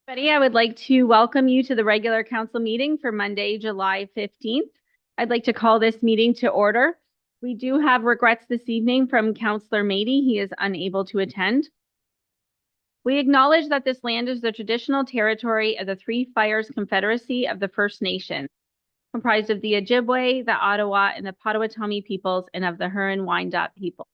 Everybody, I would like to welcome you to the regular council meeting for Monday, July 15th. I'd like to call this meeting to order. We do have regrets this evening from Councillor Mady. He is unable to attend. We acknowledge that this land is the traditional territory of the Three Fires Confederacy of the First Nations, comprised of the Ojibwe, the Ottawa, and the Potawatomi peoples, and of the Huron-Wendat people.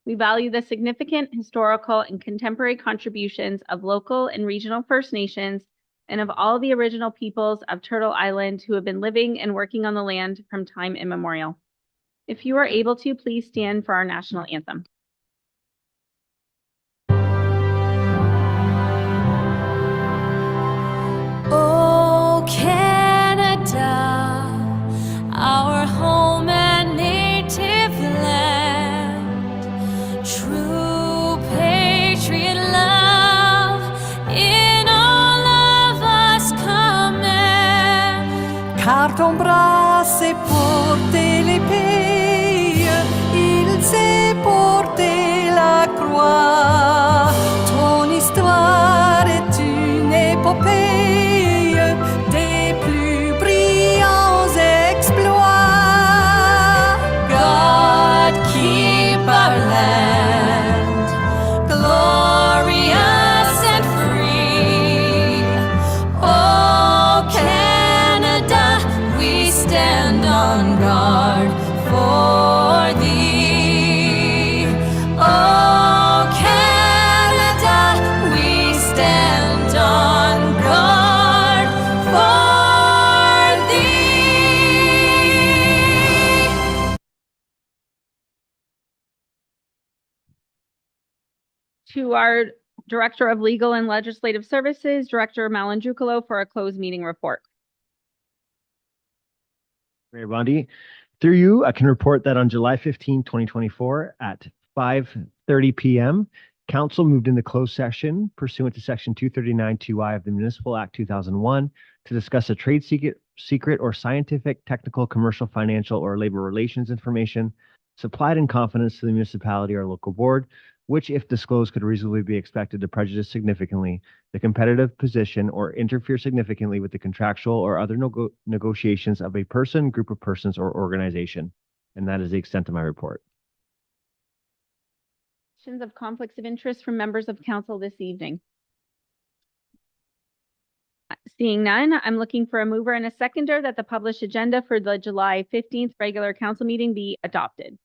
We value the significant historical and contemporary contributions of local and regional First Nations and of all the original peoples of Turtle Island who have been living and working on the land from time immemorial. If you are able to, please stand for our national anthem. Oh, Canada, our home and native land, true patriot love in all of us command. Car ton bras s'est porté l'épée, il s'est porté la croix. Ton histoire est une épopée des plus brillants exploits. God keep our land glorious and free. Oh, Canada, we stand on guard for thee. Oh, Canada, we stand on guard for thee. To our Director of Legal and Legislative Services, Director Malandrukalo, for a closed meeting report. Mayor Bondi, through you, I can report that on July 15, 2024 at 5:30 p.m., Council moved into closed session pursuant to Section 239(2)(I) of the Municipal Act 2001 to discuss a trade secret or scientific, technical, commercial, financial, or labor relations information supplied in confidence to the municipality or local board, which, if disclosed, could reasonably be expected to prejudice significantly the competitive position or interfere significantly with the contractual or other negotiations of a person, group of persons, or organization. And that is the extent of my report. Questions of conflicts of interest from members of council this evening? Seeing none, I'm looking for a mover and a seconder that the published agenda for the July 15th regular council meeting be adopted.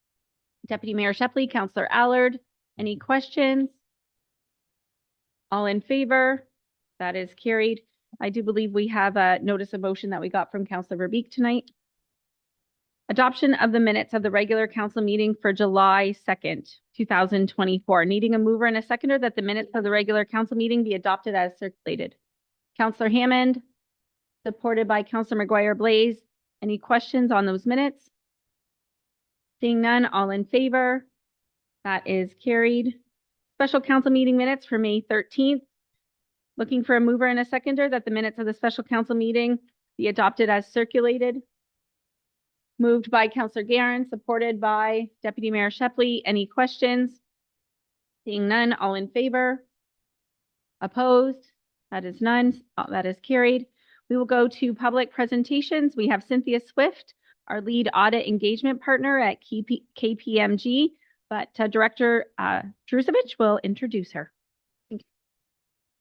Deputy Mayor Shepley, Councillor Allard, any questions? All in favor? That is carried. I do believe we have a notice of motion that we got from Councillor Verbeek tonight. Adoption of the minutes of the regular council meeting for July 2nd, 2024. Needing a mover and a seconder that the minutes of the regular council meeting be adopted as circulated. Councillor Hammond, supported by Councillor McGuire-Blaise. Any questions on those minutes? Seeing none, all in favor? That is carried. Special council meeting minutes for May 13th. Looking for a mover and a seconder that the minutes of the special council meeting be adopted as circulated. Moved by Councillor Guerin, supported by Deputy Mayor Shepley. Any questions? Seeing none, all in favor? Opposed? That is none. That is carried. We will go to public presentations. We have Cynthia Swift, our lead audit engagement partner at KPMG, but Director Drusevich will introduce her. Thank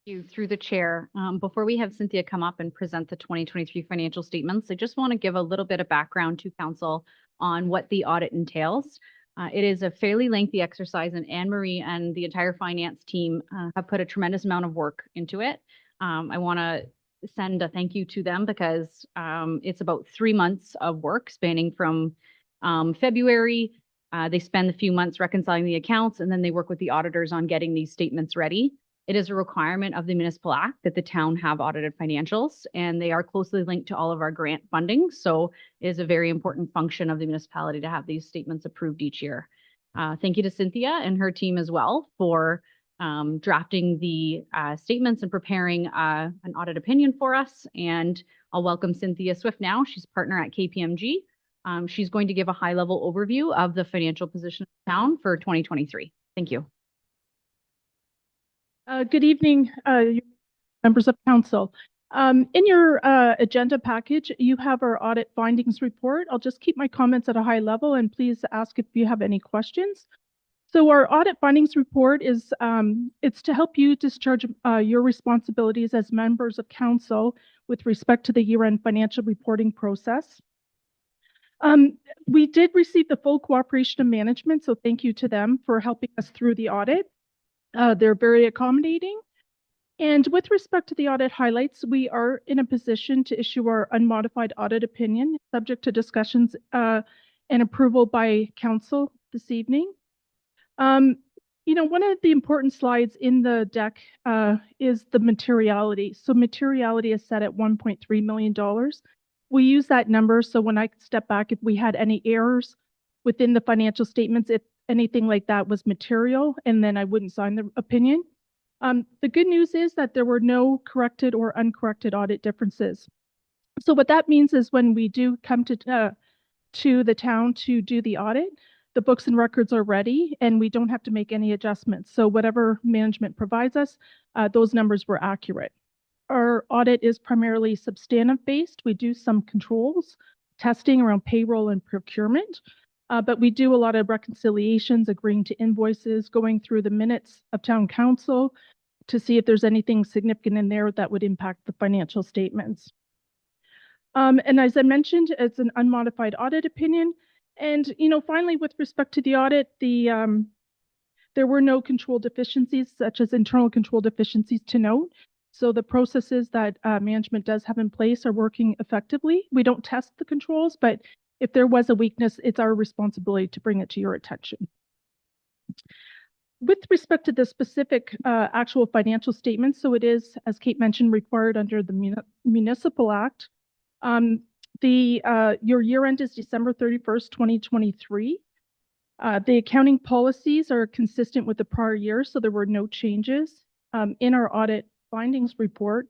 you. Through the chair. Before we have Cynthia come up and present the 2023 financial statements, I just want to give a little bit of background to council on what the audit entails. It is a fairly lengthy exercise, and Anne-Marie and the entire finance team have put a tremendous amount of work into it. I want to send a thank you to them because it's about 3 months of work spanning from February. They spend a few months reconciling the accounts, and then they work with the auditors on getting these statements ready. It is a requirement of the Municipal Act that the town have audited financials, and they are closely linked to all of our grant funding. So it is a very important function of the municipality to have these statements approved each year. Thank you to Cynthia and her team as well for drafting the statements and preparing an audit opinion for us. And I'll welcome Cynthia Swift now. She's a partner at KPMG. She's going to give a high-level overview of the financial position of the town for 2023. Thank you. Good evening, members of council. In your agenda package, you have our audit findings report. I'll just keep my comments at a high level and please ask if you have any questions. So our audit findings report is it's to help you discharge your responsibilities as members of council with respect to the year-end financial reporting process. We did receive the full cooperation of management, so thank you to them for helping us through the audit. They're very accommodating. And with respect to the audit highlights, we are in a position to issue our unmodified audit opinion, subject to discussions and approval by council this evening. One of the important slides in the deck is the materiality. So materiality is set at $1.3 million. We use that number so when I step back, if we had any errors within the financial statements, if anything like that was material, and then I wouldn't sign the opinion. The good news is that there were no corrected or uncorrected audit differences. So what that means is when we do come to the town to do the audit, the books and records are ready and we don't have to make any adjustments. So whatever management provides us, those numbers were accurate. Our audit is primarily substantive based. We do some controls, testing around payroll and procurement, but we do a lot of reconciliations, agreeing to invoices, going through the minutes of town council to see if there's anything significant in there that would impact the financial statements. And as I mentioned, it's an unmodified audit opinion. And, finally, with respect to the audit, there were no control deficiencies, such as internal control deficiencies to note. So the processes that management does have in place are working effectively. We don't test the controls, but if there was a weakness, it's our responsibility to bring it to your attention. With respect to the specific actual financial statements, so it is, as Kate mentioned, required under the Municipal Act. Your year end is December 31st, 2023. The accounting policies are consistent with the prior year, so there were no changes. In our audit findings report,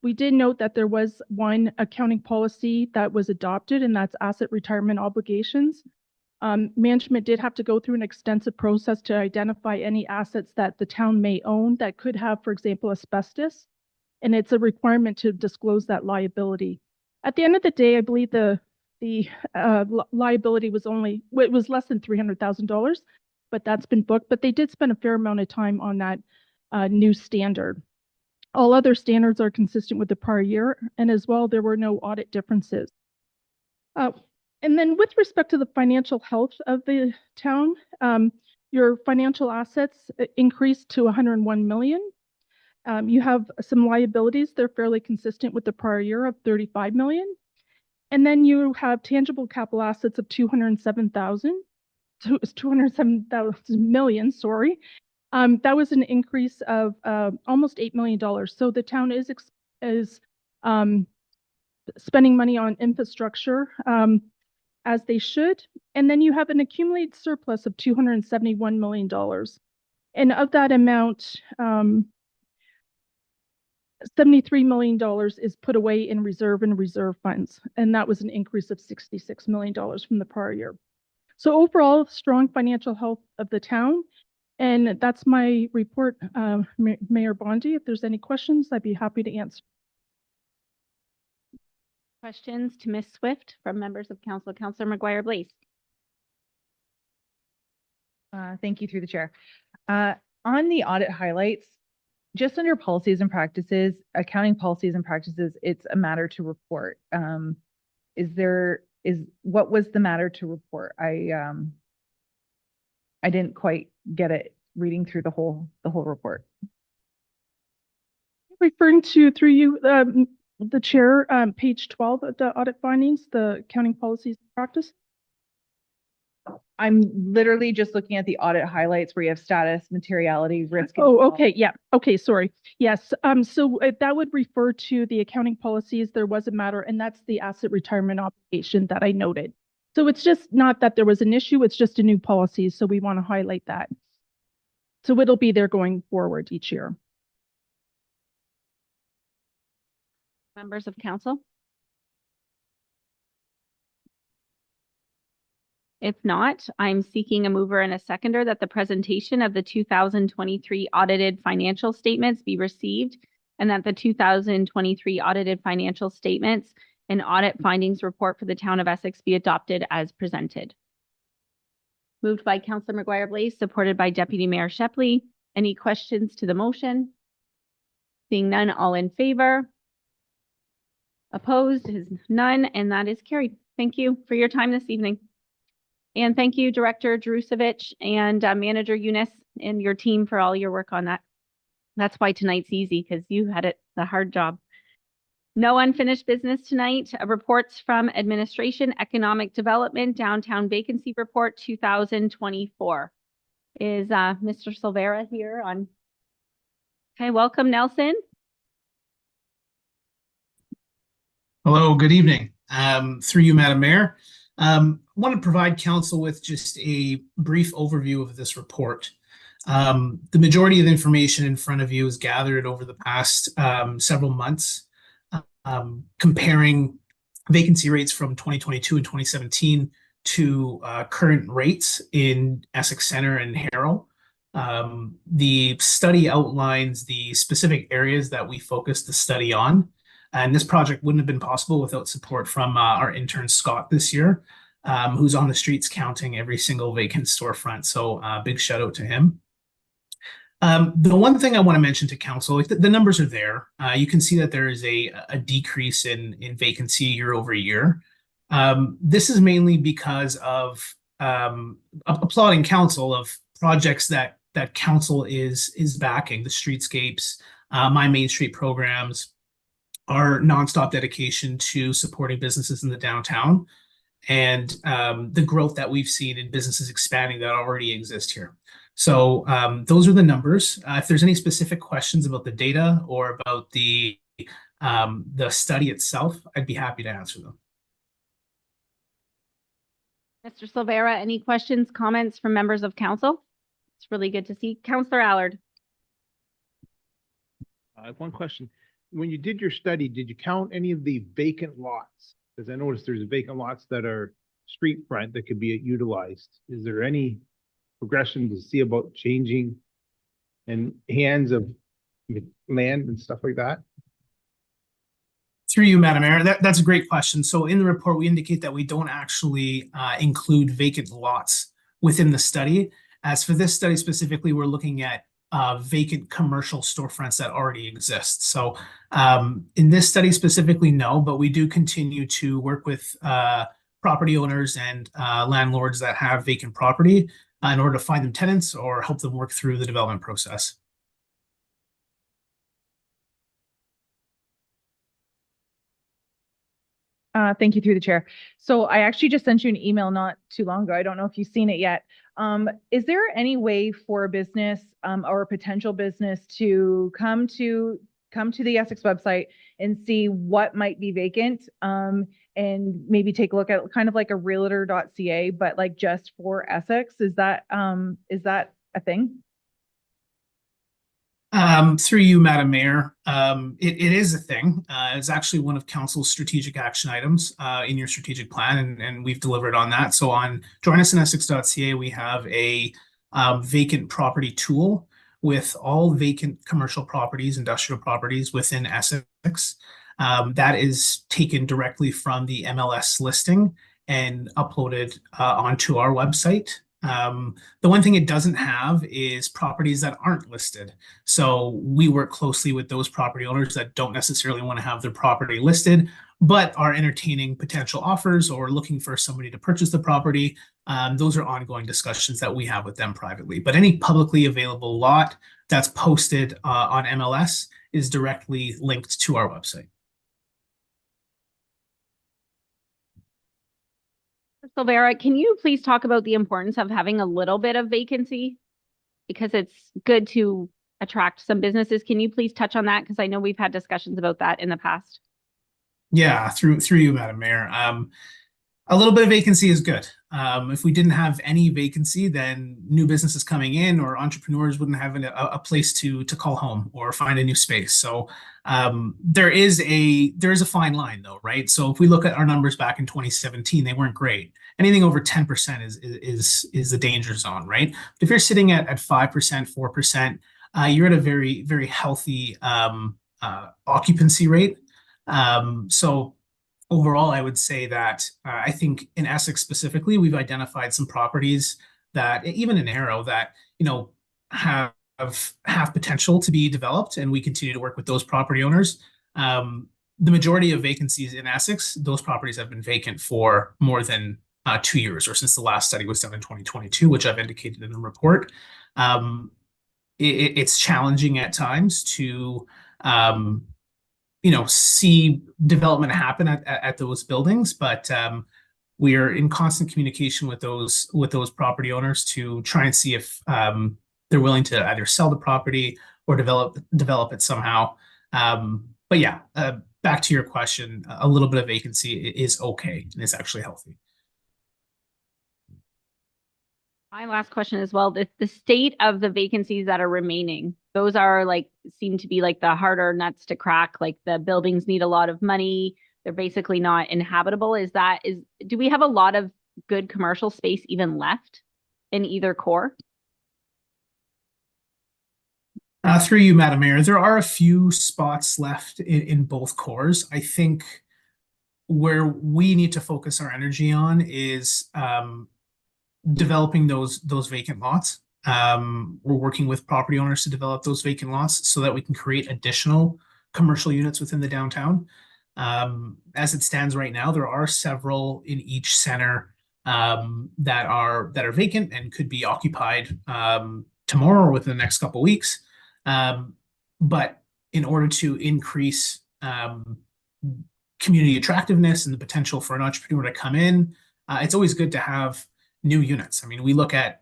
we did note that there was one accounting policy that was adopted, and that's asset retirement obligations. Management did have to go through an extensive process to identify any assets that the town may own that could have, for example, asbestos, and it's a requirement to disclose that liability. At the end of the day, I believe the liability was less than $300,000, but that's been booked. But they did spend a fair amount of time on that new standard. All other standards are consistent with the prior year, and as well, there were no audit differences. And then with respect to the financial health of the town, your financial assets increased to $101 million. You have some liabilities. They're fairly consistent with the prior year of $35 million. And then you have tangible capital assets of $207,000. So it's $207 million, sorry. That was an increase of almost $8 million. So the town is spending money on infrastructure as they should. And then you have an accumulated surplus of $271 million. And of that amount, $73 million is put away in reserve and reserve funds. And that was an increase of $66 million from the prior year. So overall, strong financial health of the town. And that's my report, Mayor Bondi. If there's any questions, I'd be happy to answer. Questions to Ms. Swift from members of council. Councillor McGuire-Blaise. Thank you through the chair. On the audit highlights, just under policies and practices, accounting policies and practices, it's a matter to report. What was the matter to report? I didn't quite get it reading through the whole report. Referring to, through you, the chair, page 12 of the audit findings, the accounting policies and practice. I'm literally just looking at the audit highlights where you have status, materiality, risk. Oh, okay. Yeah. Okay. Sorry. Yes. So that would refer to the accounting policies. There was a matter, and that's the asset retirement obligation that I noted. So it's just not that there was an issue. It's just a new policy. So we want to highlight that. So it'll be there going forward each year. Members of council? If not, I'm seeking a mover and a seconder that the presentation of the 2023 audited financial statements be received and that the 2023 audited financial statements and audit findings report for the town of Essex be adopted as presented. Moved by Councillor McGuire Blaze, supported by Deputy Mayor Shepley. Any questions to the motion? Seeing none, all in favor? Opposed is none, and that is carried. Thank you for your time this evening. And thank you, Director Drusevich and Manager Eunice and your team for all your work on that. That's why tonight's easy, because you had the hard job. No unfinished business tonight. Reports from Administration, Economic Development, Downtown Vacancy Report 2024. Is Mr. Silvera here on? Okay, welcome, Nelson. Hello, good evening. Through you, Madam Mayor. I want to provide council with just a brief overview of this report. The majority of the information in front of you is gathered over the past several months, comparing vacancy rates from 2022 and 2017 to current rates in Essex Centre and Harrow. The study outlines the specific areas that we focused the study on. And this project wouldn't have been possible without support from our intern Scott this year, who's on the streets counting every single vacant storefront. So big shout out to him. The one thing I want to mention to council, like the numbers are there. You can see that there is a decrease in vacancy year over year. This is mainly because of applauding council of projects that council is backing, the streetscapes, My Main Street programs, our nonstop dedication to supporting businesses in the downtown, and the growth that we've seen in businesses expanding that already exist here. So those are the numbers. If there's any specific questions about the data or about the study itself, I'd be happy to answer them. Mr. Silvera, any questions, comments from members of council? It's really good to see. Councillor Allard. I have one question. When you did your study, did you count any of the vacant lots? Because I noticed there's vacant lots that are street front that could be utilized. Is there any progression to see about changing and hands of land and stuff like that? Through you, Madam Mayor, that's a great question. So in the report, we indicate that we don't actually include vacant lots within the study. As for this study specifically, we're looking at vacant commercial storefronts that already exist. So in this study specifically, no, but we do continue to work with property owners and landlords that have vacant property in order to find them tenants or help them work through the development process. Thank you through the chair. So I actually just sent you an email not too long ago. I don't know if you've seen it yet. Is there any way for a business or a potential business to come to the Essex website and see what might be vacant and maybe take a look at kind of like a realtor.ca, but like just for Essex? Is that a thing? Through you, Madam Mayor, it is a thing. It's actually one of council's strategic action items in your strategic plan, and we've delivered on that. So on joinusinessex.ca, we have a vacant property tool with all vacant commercial properties, industrial properties within Essex. That is taken directly from the MLS listing and uploaded onto our website. The one thing it doesn't have is properties that aren't listed. So we work closely with those property owners that don't necessarily want to have their property listed, but are entertaining potential offers or looking for somebody to purchase the property. Those are ongoing discussions that we have with them privately. But any publicly available lot that's posted on MLS is directly linked to our website. Silvera, can you please talk about the importance of having a little bit of vacancy? Because it's good to attract some businesses. Can you please touch on that? Because I know we've had discussions about that in the past. Yeah, through you, Madam Mayor. A little bit of vacancy is good. If we didn't have any vacancy, then new businesses coming in or entrepreneurs wouldn't have a place to call home or find a new space. So there is a fine line though, right? So if we look at our numbers back in 2017, they weren't great. Anything over 10% is the danger zone, right? But if you're sitting at 5%, 4%, you're at a very, very healthy occupancy rate. So overall, I would say that I think in Essex specifically, we've identified some properties that even in Arrow that, you know, have potential to be developed, and we continue to work with those property owners. The majority of vacancies in Essex, those properties have been vacant for more than 2 years, or since the last study was done in 2022, which I've indicated in the report. It's challenging at times to you know, see development happen at those buildings, but we are in constant communication with those property owners to try and see if they're willing to either sell the property or develop it somehow. But yeah, back to your question, a little bit of vacancy is okay, and it's actually healthy. My last question as well, the state of the vacancies that are remaining, those are like, seem to be like the harder nuts to crack, like the buildings need a lot of money. They're basically not inhabitable. Do we have a lot of good commercial space even left in either core? Through you, Madam Mayor, there are a few spots left in both cores. I think where we need to focus our energy on is developing those vacant lots. We're working with property owners to develop those vacant lots so that we can create additional commercial units within the downtown. As it stands right now, there are several in each center that are vacant and could be occupied tomorrow or within the next couple of weeks. But in order to increase community attractiveness and the potential for an entrepreneur to come in, it's always good to have new units. I mean, we look at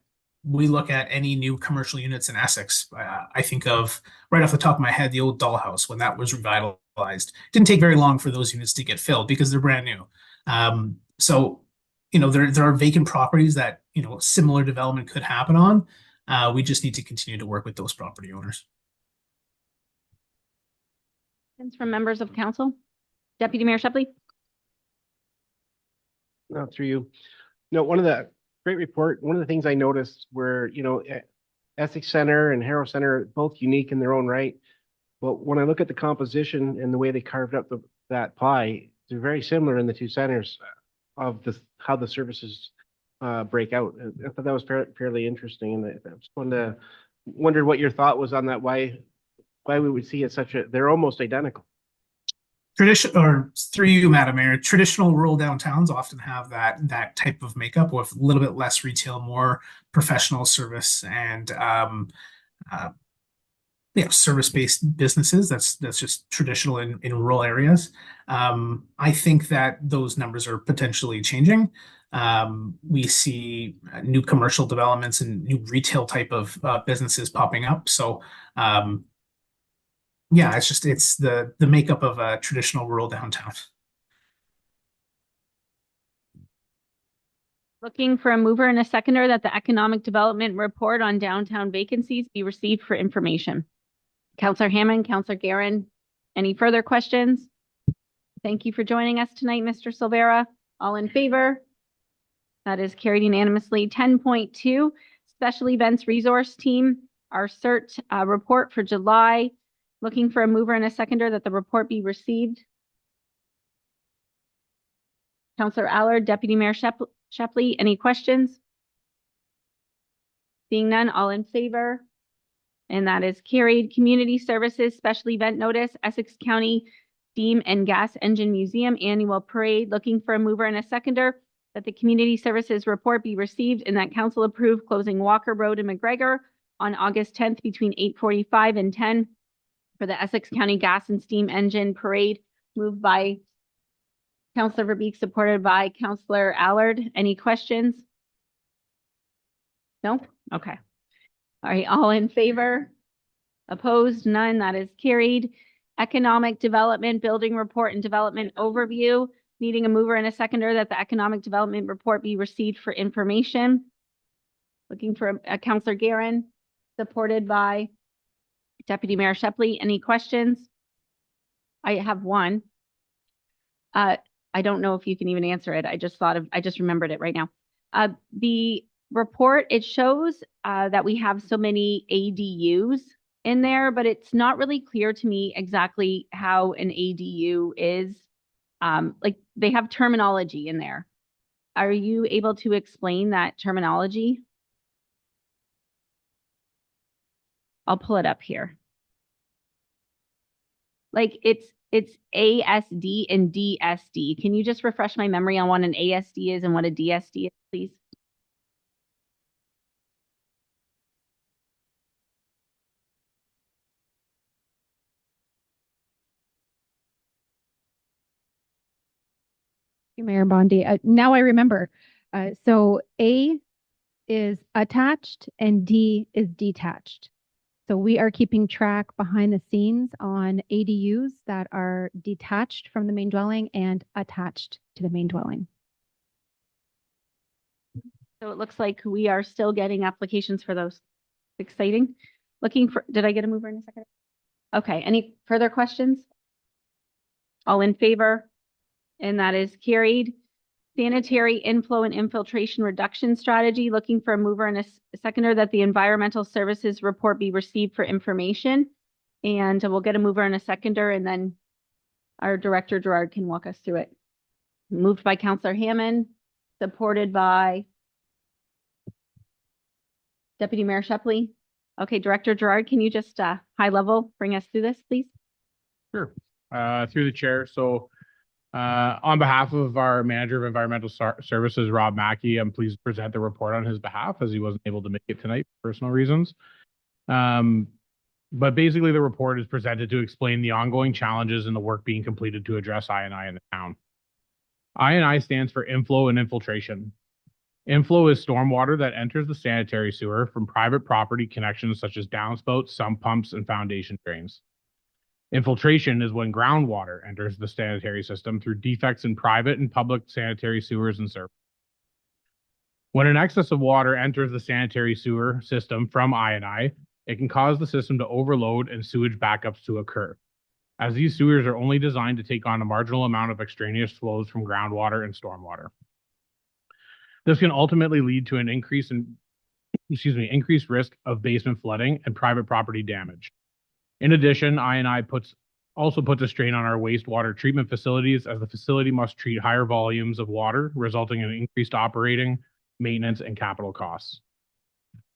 any new commercial units in Essex. I think of, right off the top of my head, the old Dollhouse when that was revitalized. It didn't take very long for those units to get filled because they're brand new. So, you know, there are vacant properties that, you know, similar development could happen on. We just need to continue to work with those property owners. Questions from members of council? Deputy Mayor Shepley? No, through you. No, great report. One of the things I noticed were, you know, Essex Center and Harrow Center, both unique in their own right. But when I look at the composition and the way they carved up that pie, they're very similar in the two centers of how the services break out. I thought that was fairly interesting, and I just wondered what your thought was on that. Why we would see it they're almost identical. Through you, Madam Mayor, traditional rural downtowns often have that type of makeup with a little bit less retail, more professional service and service-based businesses. That's just traditional in rural areas. I think that those numbers are potentially changing. We see new commercial developments and new retail type of businesses popping up. So yeah, it's the makeup of a traditional rural downtown. Looking for a mover and a seconder that the economic development report on downtown vacancies be received for information. Councillor Hammond, Councillor Guerin, any further questions? Thank you for joining us tonight, Mr. Silvera. All in favor? That is carried unanimously. 10.2, Special Events Resource Team, our CERT report for July. Looking for a mover and a seconder that the report be received. Councillor Allard, Deputy Mayor Shepley, any questions? Seeing none, all in favor? And that is carried. Community Services Special Event Notice, Essex County Steam and Gas Engine Museum Annual Parade. Looking for a mover and a seconder that the Community Services report be received and that council approve closing Walker Road in McGregor on August 10th between 8:45 and 10 for the Essex County Gas and Steam Engine Parade, moved by Councillor Verbeek, supported by Councillor Allard. Any questions? No? Okay. All right, all in favor? Opposed? None. That is carried. Economic Development Building Report and Development Overview. Needing a mover and a seconder that the Economic Development Report be received for information. Looking for a Councillor Guerin, supported by Deputy Mayor Shepley. Any questions? I have one. I don't know if you can even answer it. I just remembered it right now. The report, it shows that we have so many ADUs in there, but it's not really clear to me exactly how an ADU is. Like they have terminology in there. Are you able to explain that terminology? I'll pull it up here. Like it's ASD and DSD. Can you just refresh my memory on what an ASD is and what a DSD is, please? Mayor Bondi. Now I remember. So A is attached and D is detached. So we are keeping track behind the scenes on ADUs that are detached from the main dwelling and attached to the main dwelling. So it looks like we are still getting applications for those. Exciting. Looking for, did I get a mover in a second? Okay, any further questions? All in favor? And that is carried. Sanitary inflow and infiltration reduction strategy, looking for a mover and a seconder that the environmental services report be received for information. And we'll get a mover and a seconder, and then our director Gerard can walk us through it. Moved by Councillor Hammond, supported by Deputy Mayor Shepley. Okay, Director Gerard, can you just high level bring us through this, please? Sure. Through the chair. So on behalf of our manager of environmental services, Rob Mackey, I'm pleased to present the report on his behalf as he wasn't able to make it tonight for personal reasons. But basically the report is presented to explain the ongoing challenges and the work being completed to address I&I in the town. I&I stands for inflow and infiltration. Inflow is stormwater that enters the sanitary sewer from private property connections such as downspouts, sump pumps, and foundation drains. Infiltration is when groundwater enters the sanitary system through defects in private and public sanitary sewers and services. When an excess of water enters the sanitary sewer system from I&I, it can cause the system to overload and sewage backups to occur, as these sewers are only designed to take on a marginal amount of extraneous flows from groundwater and stormwater. This can ultimately lead to an increased risk of basement flooding and private property damage. In addition, I&I also puts a strain on our wastewater treatment facilities, as the facility must treat higher volumes of water, resulting in increased operating, maintenance, and capital costs.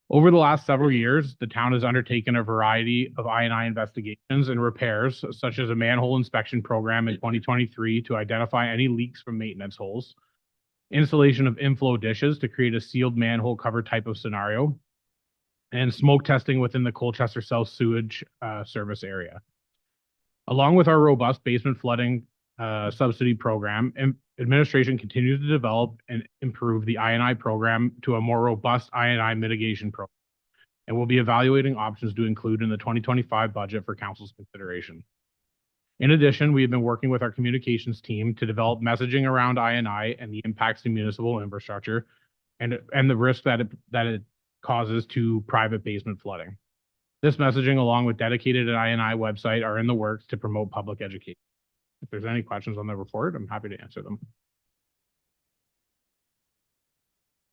Over the last several years, the town has undertaken a variety of I&I investigations and repairs, such as a manhole inspection program in 2023 to identify any leaks from maintenance holes, installation of inflow dishes to create a sealed manhole cover type of scenario, and smoke testing within the Colchester South sewage service area. Along with our robust basement flooding subsidy program, administration continues to develop and improve the I&I program to a more robust I&I mitigation program, and we'll be evaluating options to include in the 2025 budget for council's consideration. In addition, we have been working with our communications team to develop messaging around I&I and the impacts to municipal infrastructure and the risk that it causes to private basement flooding. This messaging, along with dedicated I&I website, are in the works to promote public education. If there's any questions on the report, I'm happy to answer them.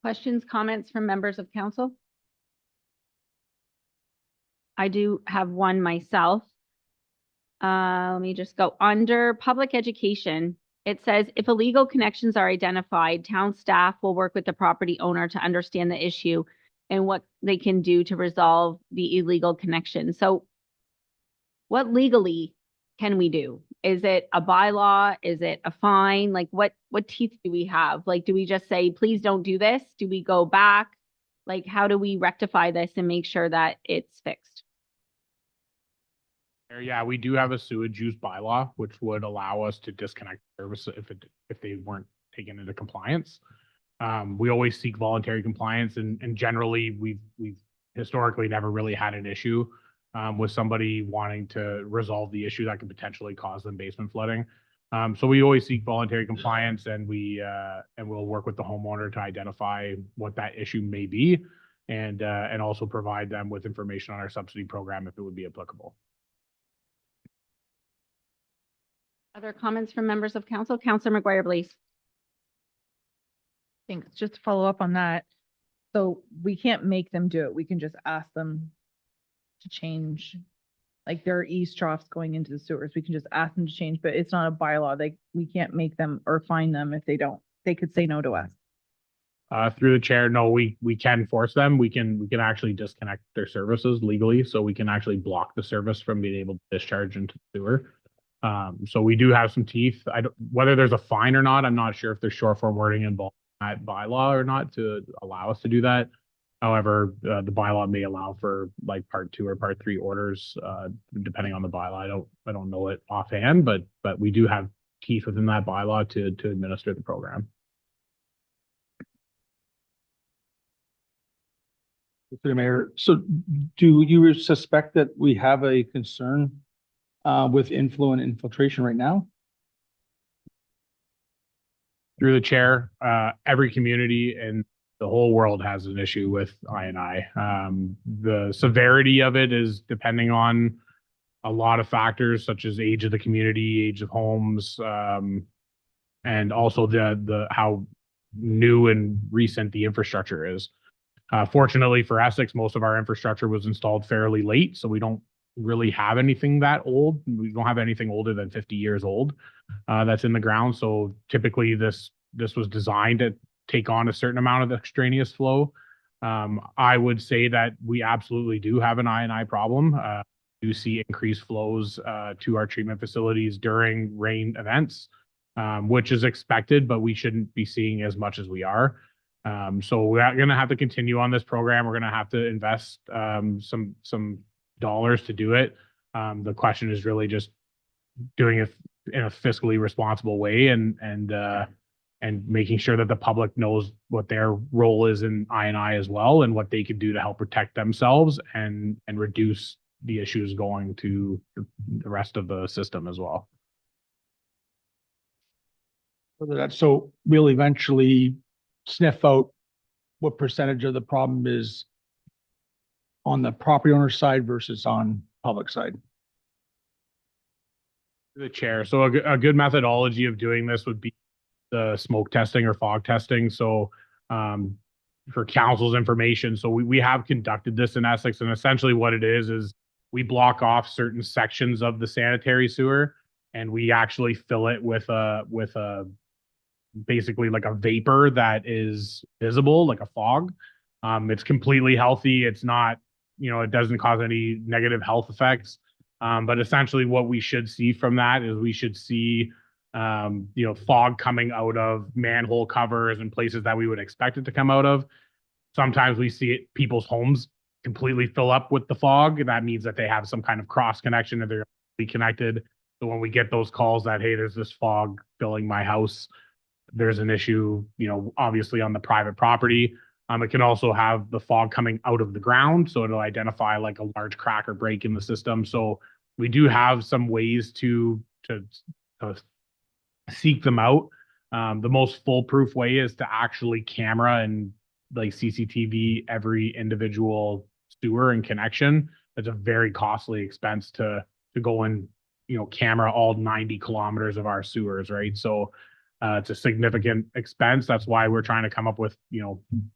Questions, comments from members of council? I do have one myself. Let me just go under public education. It says if illegal connections are identified, town staff will work with the property owner to understand the issue and what they can do to resolve the illegal connection. So what legally can we do? Is it a bylaw? Is it a fine? Like what teeth do we have? Like, do we just say, please don't do this? Do we go back? Like, how do we rectify this and make sure that it's fixed? Yeah, we do have a sewage use bylaw, which would allow us to disconnect service if they weren't taken into compliance. We always seek voluntary compliance, and generally we've historically never really had an issue with somebody wanting to resolve the issue that could potentially cause them basement flooding. So we always seek voluntary compliance, and we'll work with the homeowner to identify what that issue may be, and also provide them with information on our subsidy program if it would be applicable. Other comments from members of council? Councillor McGuire, please. Thanks. Just to follow up on that. So we can't make them do it. We can just ask them to change. Like there are eaves troughs going into the sewers. We can just ask them to change, but it's not a bylaw. We can't make them or fine them if they don't. They could say no to us. Through the chair, no, we can force them. We can actually disconnect their services legally, so we can actually block the service from being able to discharge into the sewer. So we do have some teeth. Whether there's a fine or not, I'm not sure if there's short form wording involved in that bylaw or not to allow us to do that. However, the bylaw may allow for like part 2 or part 3 orders, depending on the bylaw. I don't know it offhand, but we do have teeth within that bylaw to administer the program. Mr. Mayor, so do you suspect that we have a concern with inflow and infiltration right now? Through the chair, every community in the whole world has an issue with I&I. The severity of it is depending on a lot of factors such as age of the community, age of homes, and also the how new and recent the infrastructure is. Fortunately for Essex, most of our infrastructure was installed fairly late, so we don't really have anything that old. We don't have anything older than 50 years old that's in the ground. So typically this was designed to take on a certain amount of extraneous flow. I would say that we absolutely do have an I&I problem. Do see increased flows to our treatment facilities during rain events, which is expected, but we shouldn't be seeing as much as we are. So we're going to have to continue on this program. We're going to have to invest some dollars to do it. The question is really just doing it in a fiscally responsible way and making sure that the public knows what their role is in I&I as well and what they can do to help protect themselves and reduce the issues going to the rest of the system as well. So we'll eventually sniff out what percentage of the problem is on the property owner side versus on public side. The chair. So a good methodology of doing this would be the smoke testing or fog testing. So for council's information, so we have conducted this in Essex, and essentially what it is we block off certain sections of the sanitary sewer and we actually fill it with a basically like a vapor that is visible, like a fog. It's completely healthy. It's not, it doesn't cause any negative health effects. But essentially what we should see from that is we should see, fog coming out of manhole covers and places that we would expect it to come out of. Sometimes we see it, people's homes completely fill up with the fog. That means that they have some kind of cross connection or they're connected. So when we get those calls that, hey, there's this fog filling my house, there's an issue, obviously on the private property. It can also have the fog coming out of the ground. So it'll identify like a large crack or break in the system. So we do have some ways to seek them out. The most foolproof way is to actually camera and like CCTV every individual sewer and connection. That's a very costly expense to go and, camera all 90 kilometers of our sewers, right? So it's a significant expense. That's why we're trying to come up with,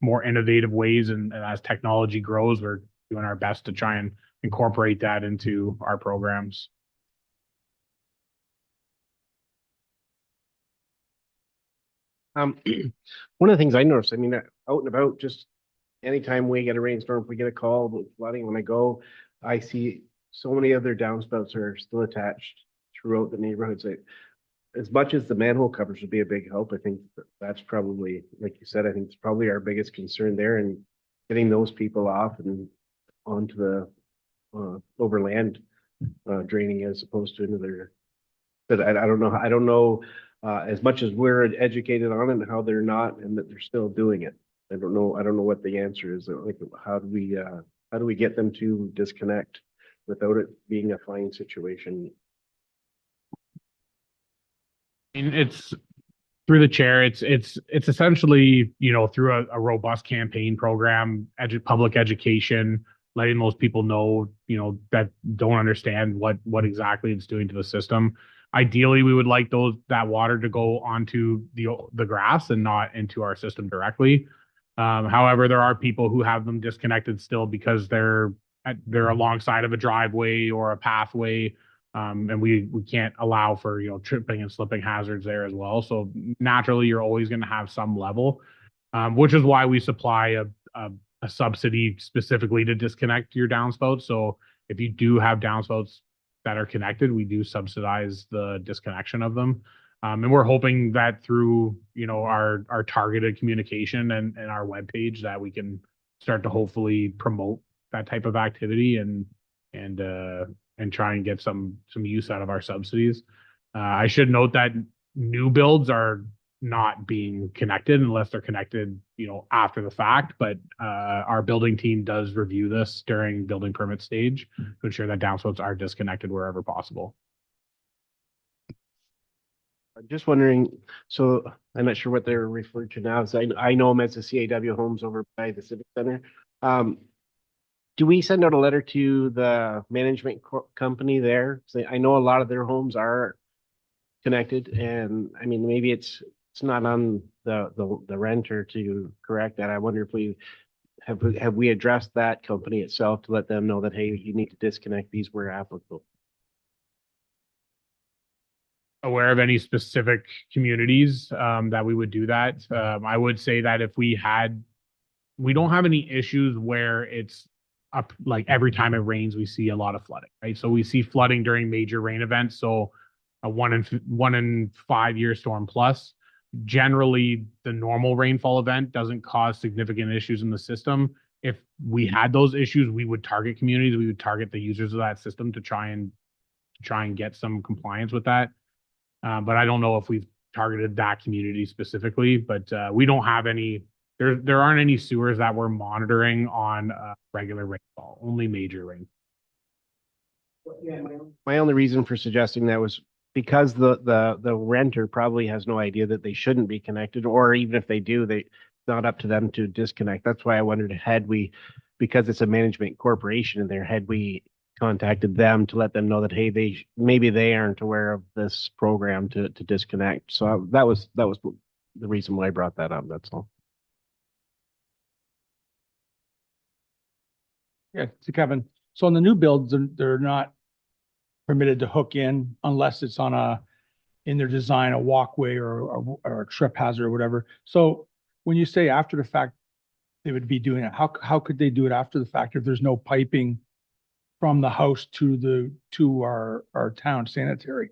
more innovative ways. And as technology grows, we're doing our best to try and incorporate that into our programs. One of the things I noticed, out and about, just anytime we get a rainstorm, if we get a call about flooding, when I go, I see so many other downspouts are still attached throughout the neighborhoods. As much as the manhole covers would be a big help, I think that's probably, like you said, I think it's probably our biggest concern there, and getting those people off and onto the overland draining as opposed to into their. But I don't know as much as we're educated on it and how they're not and that they're still doing it. I don't know what the answer is. Like, how do we get them to disconnect without it being a fine situation? It's through the chair. It's essentially, through a robust campaign program, public education, letting those people know, that don't understand what exactly it's doing to the system. Ideally, we would like that water to go onto the grass and not into our system directly. However, there are people who have them disconnected still because they're they're alongside of a driveway or a pathway. And we can't allow for, tripping and slipping hazards there as well. So naturally, you're always going to have some level, which is why we supply a subsidy specifically to disconnect your downspouts. So if you do have downspouts that are connected, we do subsidize the disconnection of them. And we're hoping that through, our targeted communication and our webpage that we can start to hopefully promote that type of activity and try and get some use out of our subsidies. I should note that new builds are not being connected unless they're connected, after the fact. But our building team does review this during building permit stage to ensure that downspouts are disconnected wherever possible. Just wondering, so I'm not sure what they're referred to now. So I know them as the CAW homes over by the Civic Center. Do we send out a letter to the management company there? So I know a lot of their homes are connected, and I mean, maybe it's not on the renter to correct that. I wonder if we have we addressed that company itself to let them know that, hey, you need to disconnect these where applicable. Aware of any specific communities that we would do that. I would say that if we don't have any issues where it's up, like every time it rains, we see a lot of flooding, right? So we see flooding during major rain events. So a 1 in 5 year storm plus. Generally, the normal rainfall event doesn't cause significant issues in the system. If we had those issues, we would target communities. We would target the users of that system to try and get some compliance with that. But I don't know if we've targeted that community specifically, but we don't have any, there aren't any sewers that we're monitoring on regular rainfall, only major rain. My only reason for suggesting that was because the renter probably has no idea that they shouldn't be connected, or even if they do, it's not up to them to disconnect. That's why I wondered, because it's a management corporation in there, had we contacted them to let them know that, hey, maybe they aren't aware of this program to disconnect. So that was the reason why I brought that up. That's all. Yeah, so Kevin, so on the new builds, they're not permitted to hook in unless it's in their design, a walkway or a trip hazard or whatever. So when you say after the fact, they would be doing it, how could they do it after the fact if there's no piping from the house to our town sanitary?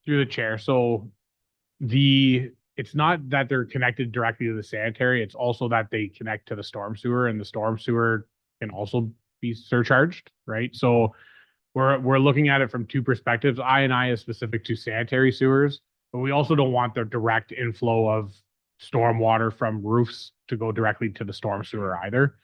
Through the chair. So it's not that they're connected directly to the sanitary. It's also that they connect to the storm sewer, and the storm sewer can also be surcharged, right? So we're looking at it from two perspectives. I is specific to sanitary sewers, but we also don't want the direct inflow of storm water from roofs to go directly to the storm sewer either.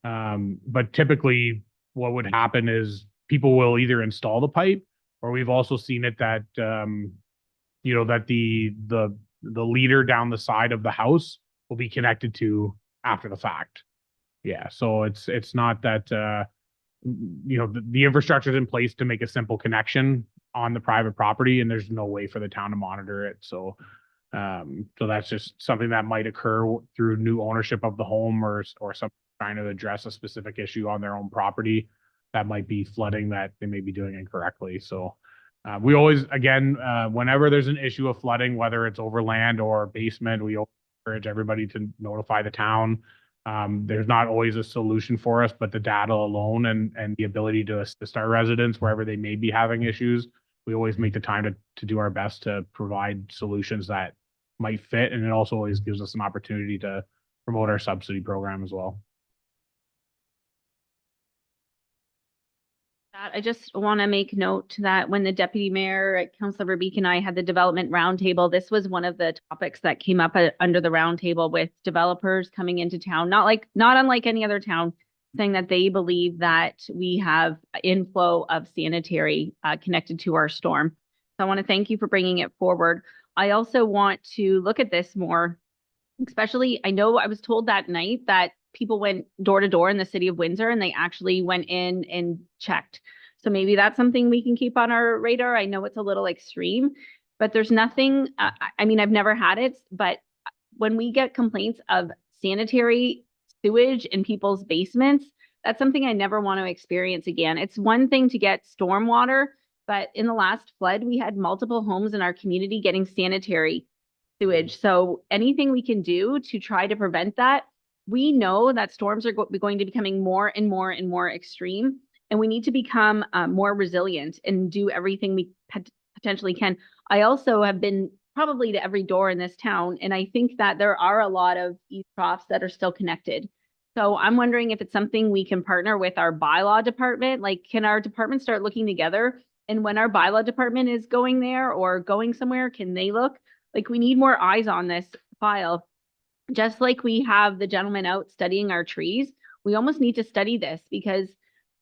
But typically what would happen is people will either install the pipe, or we've also seen it that, that the leader down the side of the house will be connected to after the fact. Yeah. So it's not that, the infrastructure is in place to make a simple connection on the private property, and there's no way for the town to monitor it. So that's just something that might occur through new ownership of the home or some trying to address a specific issue on their own property that might be flooding that they may be doing incorrectly. So we always, again, whenever there's an issue of flooding, whether it's over land or basement, we encourage everybody to notify the town. There's not always a solution for us, but the data alone and the ability to assist our residents wherever they may be having issues, we always make the time to do our best to provide solutions that might fit. And it also always gives us an opportunity to promote our subsidy program as well. I just want to make note that when the deputy mayor, Councillor Verbeek, and I had the development roundtable, this was one of the topics that came up under the roundtable with developers coming into town, not unlike any other town, saying that they believe that we have inflow of sanitary connected to our storm. So I want to thank you for bringing it forward. I also want to look at this more, especially, I know I was told that night that people went door to door in the city of Windsor and they actually went in and checked. So maybe that's something we can keep on our radar. I know it's a little extreme, but there's nothing, I mean, I've never had it, but when we get complaints of sanitary sewage in people's basements. That's something I never want to experience again. It's one thing to get stormwater, but in the last flood, we had multiple homes in our community getting sanitary sewage. So anything we can do to try to prevent that, we know that storms are going to be becoming more and more and more extreme, and we need to become more resilient and do everything we potentially can. I also have been probably to every door in this town, and I think that there are a lot of eaves troughs that are still connected. So I'm wondering if it's something we can partner with our bylaw department. Like, can our department start looking together? And when our bylaw department is going there or going somewhere, can they look? Like, we need more eyes on this file. Just like we have the gentleman out studying our trees, we almost need to study this, because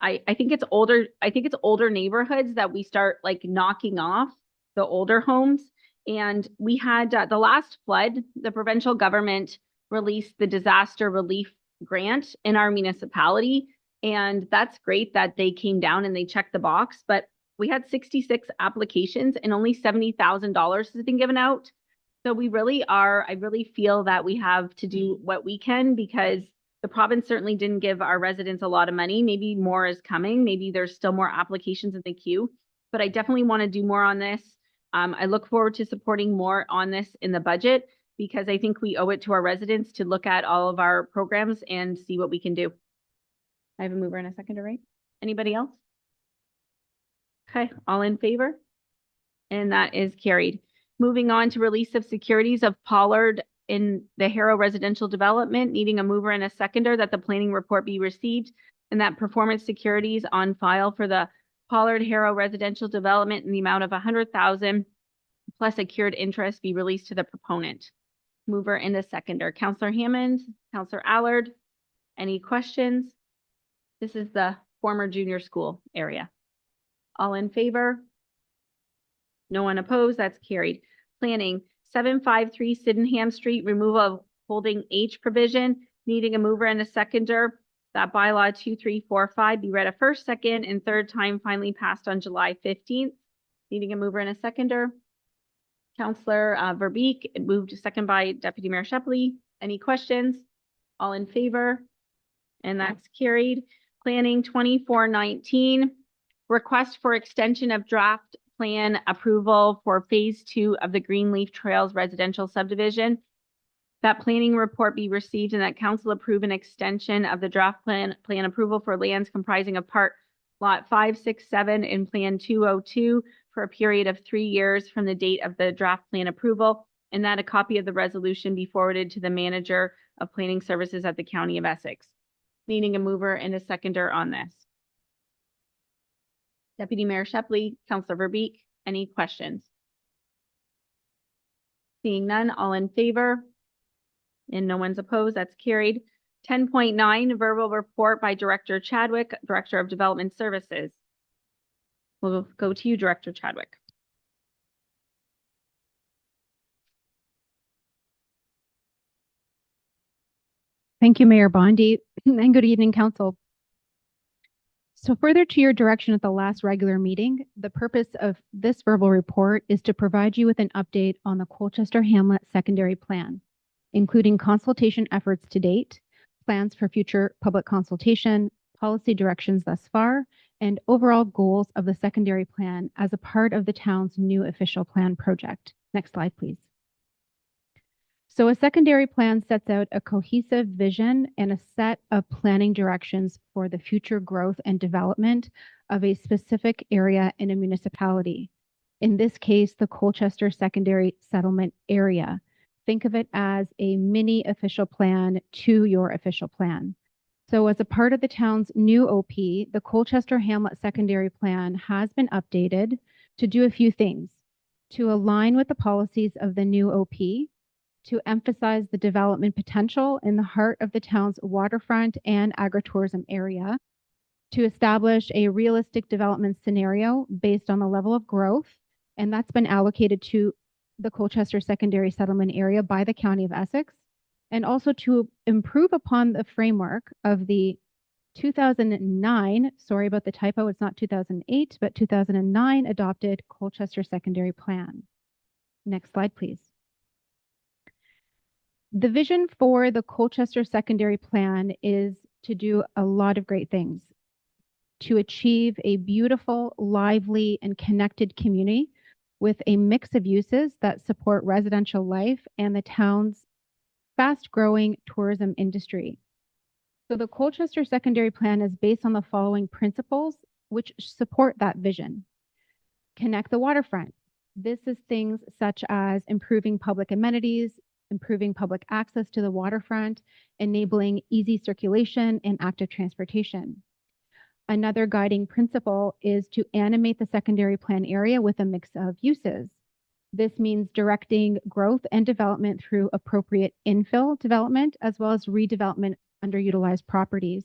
I think it's older neighborhoods that we start like knocking off the older homes. And we had the last flood, the provincial government released the disaster relief grant in our municipality. And that's great that they came down and they checked the box, but we had 66 applications and only $70,000 has been given out. So I really feel that we have to do what we can, because the province certainly didn't give our residents a lot of money. Maybe more is coming. Maybe there's still more applications in the queue, but I definitely want to do more on this. I look forward to supporting more on this in the budget, because I think we owe it to our residents to look at all of our programs and see what we can do. I have a mover and a seconder, right? Anybody else? Okay, all in favor? And that is carried. Moving on to release of securities of Pollard in the Harrow Residential Development, needing a mover and a seconder that the planning report be received, and that performance securities on file for the Pollard Harrow Residential Development in the amount of $100,000 plus accrued interest be released to the proponent. Mover and a seconder. Councillor Hammond, Councillor Allard, any questions? This is the former junior school area. All in favor? No one opposed, that's carried. Planning, 753 Sydenham Street, removal of holding H provision, needing a mover and a seconder. That bylaw 2345 be read a first, second, and third time, finally passed on July 15th. Needing a mover and a seconder. Councillor Verbeek, moved second by Deputy Mayor Shepley. Any questions? All in favor? And that's carried. Planning 2419, request for extension of draft plan approval for phase 2 of the Greenleaf Trails residential subdivision. That planning report be received and that council approve an extension of the draft plan approval for lands comprising of part lot 567 in plan 202 for a period of 3 years from the date of the draft plan approval, and that a copy of the resolution be forwarded to the manager of planning services at the County of Essex. Needing a mover and a seconder on this. Deputy Mayor Shepley, Councillor Verbeek, any questions? Seeing none, all in favor? And no one's opposed, that's carried. 10.9, verbal report by Director Chadwick, Director of Development Services. We'll go to you, Director Chadwick. Thank you, Mayor Bondi, and good evening, Council. So further to your direction at the last regular meeting, the purpose of this verbal report is to provide you with an update on the Colchester Hamlet Secondary Plan, including consultation efforts to date, plans for future public consultation, policy directions thus far, and overall goals of the secondary plan as a part of the town's new official plan project. Next slide, please. So a secondary plan sets out a cohesive vision and a set of planning directions for the future growth and development of a specific area in a municipality. In this case, the Colchester Secondary Settlement Area. Think of it as a mini official plan to your official plan. So as a part of the town's new OP, the Colchester Hamlet Secondary Plan has been updated to do a few things: to align with the policies of the new OP, to emphasize the development potential in the heart of the town's waterfront and agritourism area, to establish a realistic development scenario based on the level of growth, and that's been allocated to the Colchester Secondary Settlement Area by the County of Essex, and also to improve upon the framework of the 2009, sorry about the typo, it's not 2008, but 2009 adopted Colchester Secondary Plan. Next slide, please. The vision for the Colchester Secondary Plan is to do a lot of great things, to achieve a beautiful, lively, and connected community with a mix of uses that support residential life and the town's fast-growing tourism industry. So the Colchester Secondary Plan is based on the following principles which support that vision. Connect the waterfront. This is things such as improving public amenities, improving public access to the waterfront, enabling easy circulation and active transportation. Another guiding principle is to animate the secondary plan area with a mix of uses. This means directing growth and development through appropriate infill development as well as redevelopment underutilized properties.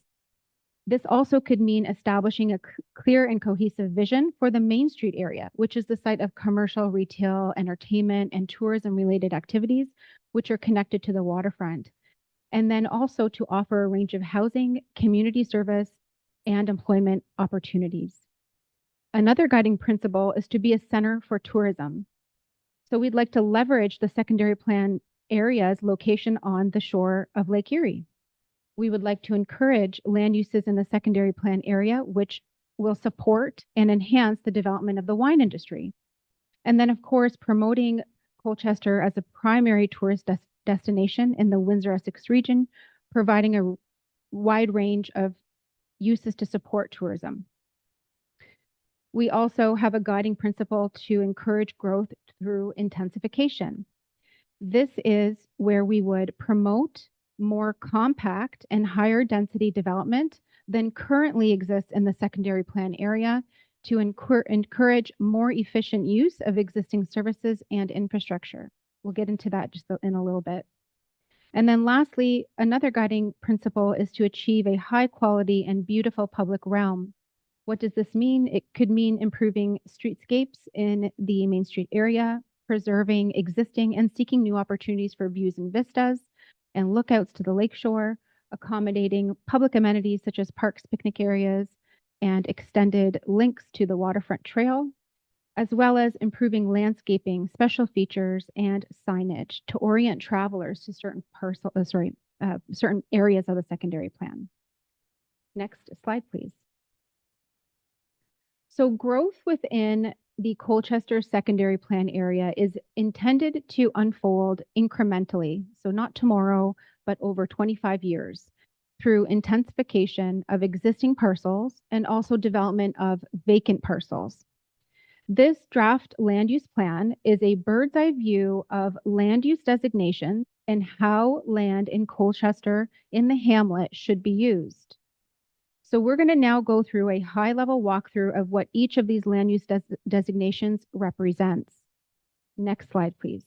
This also could mean establishing a clear and cohesive vision for the Main Street area, which is the site of commercial, retail, entertainment, and tourism-related activities, which are connected to the waterfront. And then also to offer a range of housing, community service, and employment opportunities. Another guiding principle is to be a center for tourism. So we'd like to leverage the secondary plan area's location on the shore of Lake Erie. We would like to encourage land uses in the secondary plan area, which will support and enhance the development of the wine industry. And then, of course, promoting Colchester as a primary tourist destination in the Windsor-Essex region, providing a wide range of uses to support tourism. We also have a guiding principle to encourage growth through intensification. This is where we would promote more compact and higher density development than currently exists in the secondary plan area to encourage more efficient use of existing services and infrastructure. We'll get into that just in a little bit. And then lastly, another guiding principle is to achieve a high quality and beautiful public realm. What does this mean? It could mean improving streetscapes in the Main Street area, preserving existing and seeking new opportunities for views and vistas, and lookouts to the lakeshore, accommodating public amenities such as parks, picnic areas, and extended links to the waterfront trail, as well as improving landscaping, special features, and signage to orient travelers to certain certain areas of the secondary plan. Next slide, please. So growth within the Colchester secondary plan area is intended to unfold incrementally, so not tomorrow, but over 25 years, through intensification of existing parcels and also development of vacant parcels. This draft land use plan is a bird's eye view of land use designations and how land in Colchester in the hamlet should be used. So we're going to now go through a high-level walkthrough of what each of these land use designations represents. Next slide, please.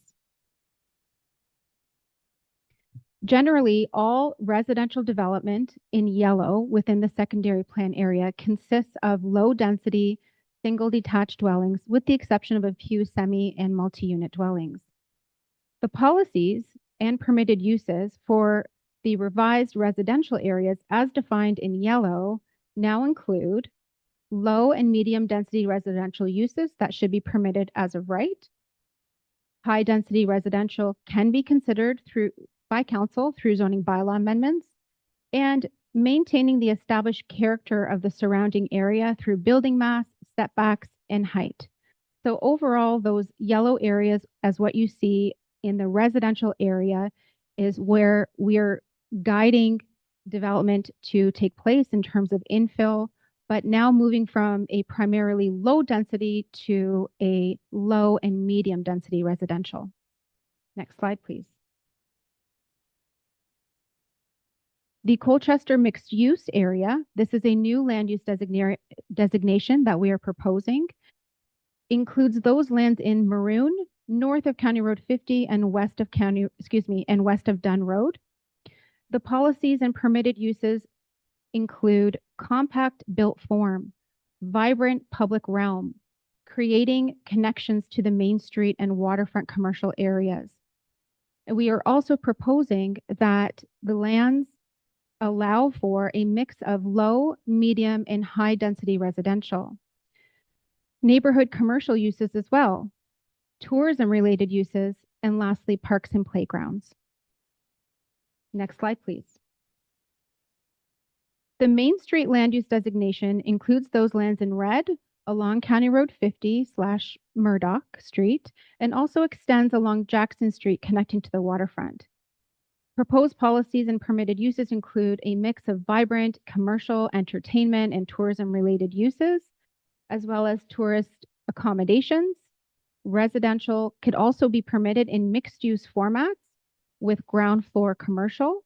Generally, all residential development in yellow within the secondary plan area consists of low-density, single detached dwellings, with the exception of a few semi and multi-unit dwellings. The policies and permitted uses for the revised residential areas as defined in yellow now include low and medium density residential uses that should be permitted as of right. High density residential can be considered by council through zoning bylaw amendments, and maintaining the established character of the surrounding area through building mass, setbacks, and height. So overall, those yellow areas, as what you see in the residential area, is where we're guiding development to take place in terms of infill, but now moving from a primarily low density to a low and medium density residential. Next slide, please. The Colchester mixed use area, this is a new land use designation that we are proposing, includes those lands in Maroon, north of County Road 50 and west of Dunn Road. The policies and permitted uses include compact built form, vibrant public realm, creating connections to the Main Street and waterfront commercial areas. And we are also proposing that the lands allow for a mix of low, medium, and high density residential. Neighborhood commercial uses as well, tourism related uses, and lastly, parks and playgrounds. Next slide, please. The Main Street land use designation includes those lands in red along County Road 50/Murdoch Street and also extends along Jackson Street connecting to the waterfront. Proposed policies and permitted uses include a mix of vibrant commercial, entertainment, and tourism-related uses, as well as tourist accommodations. Residential could also be permitted in mixed-use formats with ground floor commercial,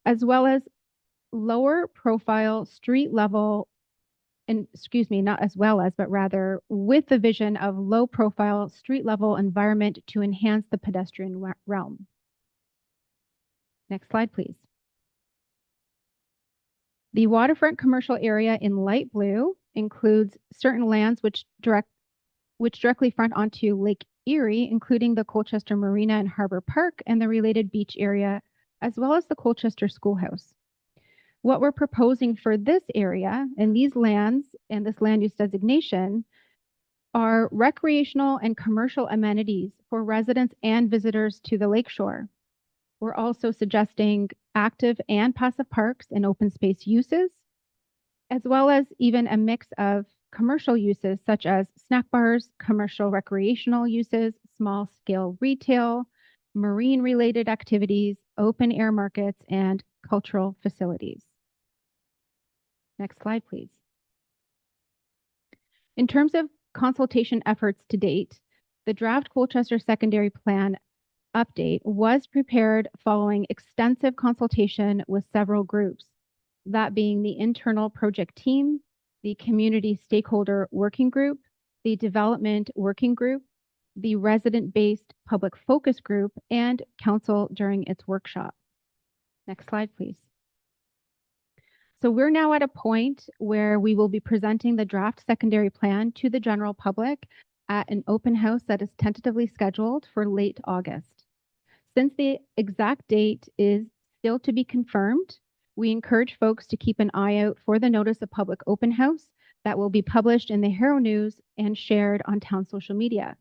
as well as lower profile street level, and not as well as, but rather with the vision of low profile street level environment to enhance the pedestrian realm. Next slide, please. The waterfront commercial area in light blue includes certain lands which directly front onto Lake Erie, including the Colchester Marina and Harbor Park and the related beach area, as well as the Colchester Schoolhouse. What we're proposing for this area and these lands and this land use designation are recreational and commercial amenities for residents and visitors to the lakeshore. We're also suggesting active and passive parks and open space uses, as well as even a mix of commercial uses such as snack bars, commercial recreational uses, small scale retail, marine related activities, open air markets, and cultural facilities. Next slide, please. In terms of consultation efforts to date, the draft Colchester Secondary Plan update was prepared following extensive consultation with several groups, that being the internal project team, the community stakeholder working group, the development working group, the resident-based public focus group, and council during its workshop. Next slide, please. So we're now at a point where we will be presenting the draft secondary plan to the general public at an open house that is tentatively scheduled for late August. Since the exact date is still to be confirmed, we encourage folks to keep an eye out for the notice of public open house that will be published in the Harrow News and shared on town social media.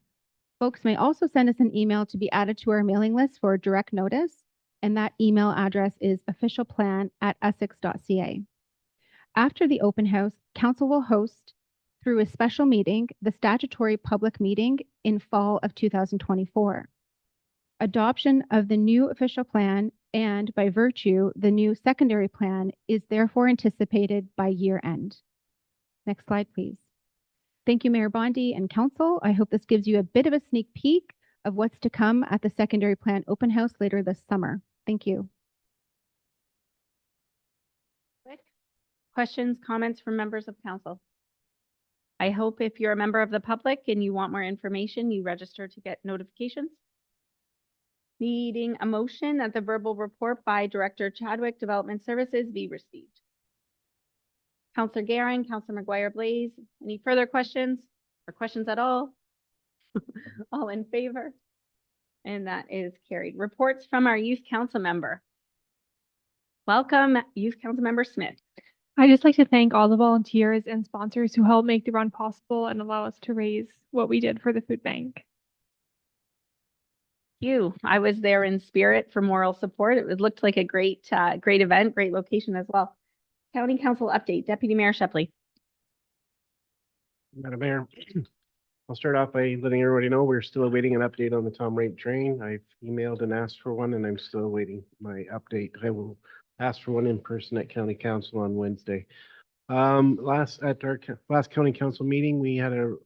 Folks may also send us an email to be added to our mailing list for direct notice, and that email address is officialplan@essex.ca. After the open house, council will host through a special meeting the statutory public meeting in fall of 2024. Adoption of the new official plan and by virtue, the new secondary plan is therefore anticipated by year end. Next slide, please. Thank you, Mayor Bondi and council. I hope this gives you a bit of a sneak peek of what's to come at the secondary plan open house later this summer. Thank you. Questions, comments from members of council? I hope if you're a member of the public and you want more information, you register to get notifications. Needing a motion that the verbal report by Director Chadwick Development Services be received. Councillor Guerin, Councillor McGuire Blaze, any further questions or questions at all? All in favor? And that is carried. Reports from our youth council member. Welcome, Youth Council Member Smith. I'd just like to thank all the volunteers and sponsors who helped make the run possible and allow us to raise what we did for the food bank. I was there in spirit for moral support. It looked like a great event, great location as well. County Council update, Deputy Mayor Shepley. Madam Mayor, I'll start off by letting everybody know we're still awaiting an update on the Tom Wright train. I've emailed and asked for one, and I'm still awaiting my update. I will ask for one in person at County Council on Wednesday. At our last County Council meeting, we had a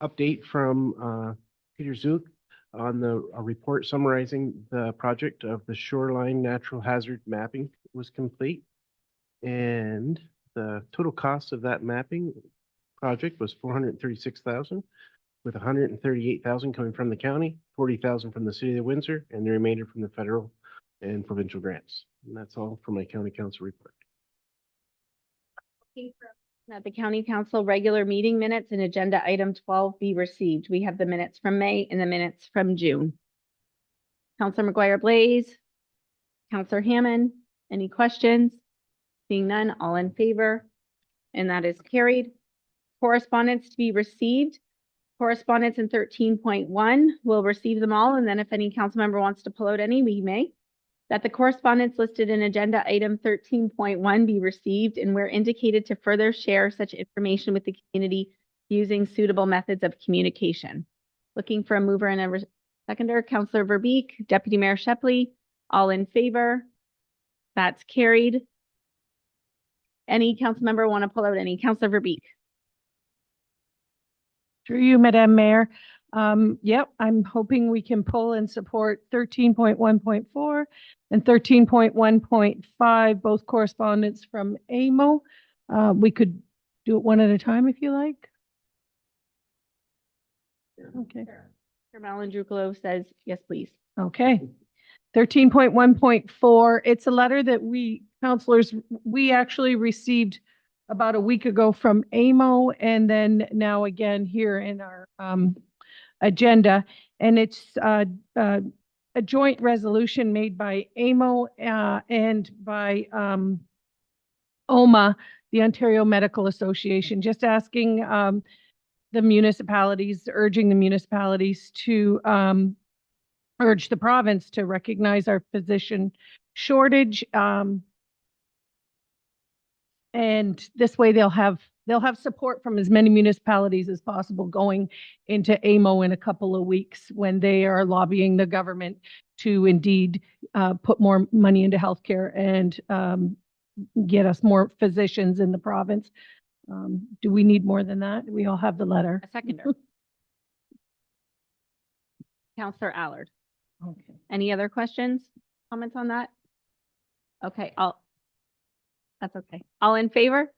update from Peter Zook on a report summarizing the project of the shoreline natural hazard mapping was complete. And the total cost of that mapping project was $436,000, with $138,000 coming from the county, $40,000 from the city of Windsor, and the remainder from the federal and provincial grants. And that's all for my county council report. That the County Council regular meeting minutes and agenda item 12 be received. We have the minutes from May and the minutes from June. Councillor McGuire Blaze, Councillor Hammond, any questions? Seeing none, all in favor, and that is carried. Correspondence to be received. Correspondence in 13.1, we'll receive them all, and then if any council member wants to pull out any, we may. that the correspondence listed in agenda item 13.1 be received and where indicated to further share such information with the community using suitable methods of communication. Looking for a mover and a seconder, Councillor Verbeek, Deputy Mayor Shepley, all in favor? That's carried. Any council member want to pull out any? Councillor Verbeek. Through you, Madam Mayor. Yep, I'm hoping we can pull and support 13.1.4 and 13.1.5, both correspondence from AMO. We could do it one at a time if you like. Okay. Mr. Malandrucolo says, yes, please. Okay. 13.1.4, it's a letter that we counselors, we actually received about a week ago from AMO and then now again here in our agenda. And it's a joint resolution made by AMO and by OMA, the Ontario Medical Association, just asking the municipalities, urging the municipalities to urge the province to recognize our physician shortage. And this way they'll have support from as many municipalities as possible going into AMO in a couple of weeks when they are lobbying the government to indeed put more money into healthcare and get us more physicians in the province. Do we need more than that? We all have the letter. A seconder. Councillor Allard. Okay. Any other questions, comments on that? Okay, that's okay. All in favor?